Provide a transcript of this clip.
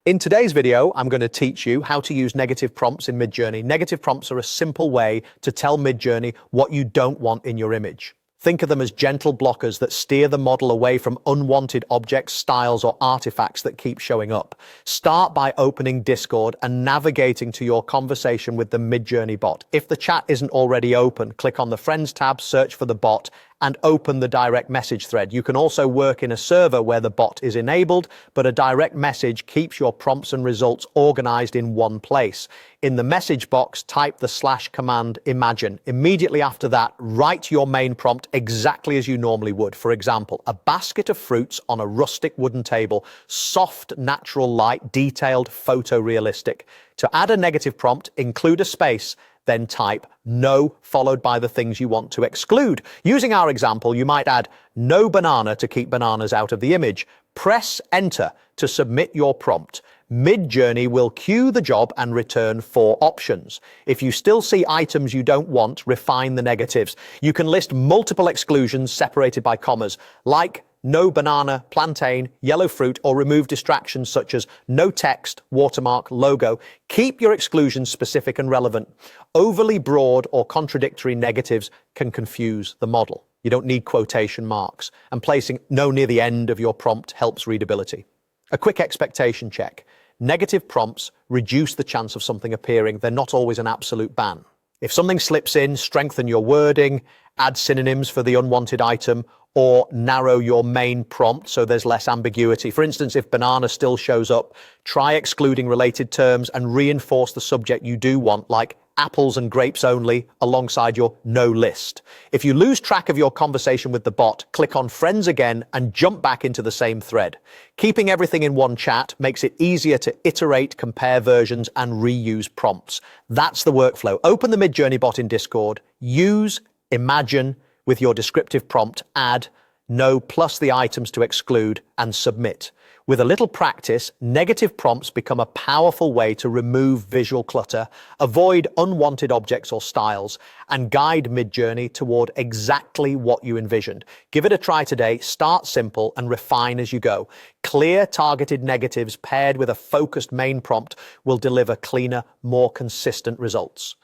In today's video, I'm going to teach you how to use negative prompts in Midjourney. Negative prompts are a simple way to tell Midjourney what you don't want in your image. Think of them as gentle blockers that steer the model away from unwanted objects, styles, or artifacts that keep showing up. Start by opening Discord and navigating to your conversation with the Midjourney bot. If the chat isn't already open, click on the Friends tab, search for the bot, and open the direct message thread. You can also work in a server where the bot is enabled, but a direct message keeps your prompts and results organized in one place. In the message box, type the / command imagine. Immediately after that, write your main prompt exactly as you normally would. For example, a basket of fruits on a rustic wooden table, soft, natural light, detailed, photorealistic. To add a negative prompt, include a space, then type no followed by the things you want to exclude. Using our example, you might add no banana to keep bananas out of the image. Press enter to submit your prompt. Midjourney will queue the job and return 4 options. If you still see items you don't want, refine the negatives. You can list multiple exclusions separated by commas, like no banana, plantain, yellow fruit, or remove distractions such as no text, watermark, logo. Keep your exclusions specific and relevant. Overly broad or contradictory negatives can confuse the model. You don't need quotation marks, and placing no near the end of your prompt helps readability. A quick expectation check. Negative prompts reduce the chance of something appearing. They're not always an absolute ban. If something slips in, strengthen your wording, add synonyms for the unwanted item, or narrow your main prompt so there's less ambiguity. For instance, if banana still shows up, try excluding related terms and reinforce the subject you do want, like apples and grapes only, alongside your no list. If you lose track of your conversation with the bot, click on Friends again and jump back into the same thread. Keeping everything in one chat makes it easier to iterate, compare versions, and reuse prompts. That's the workflow. Open the Midjourney bot in Discord, use imagine with your descriptive prompt, add no plus the items to exclude, and submit. With a little practice, negative prompts become a powerful way to remove visual clutter, avoid unwanted objects or styles, and guide Midjourney toward exactly what you envisioned. Give it a try today. Start simple and refine as you go. Clear, targeted negatives paired with a focused main prompt will deliver cleaner, more consistent results.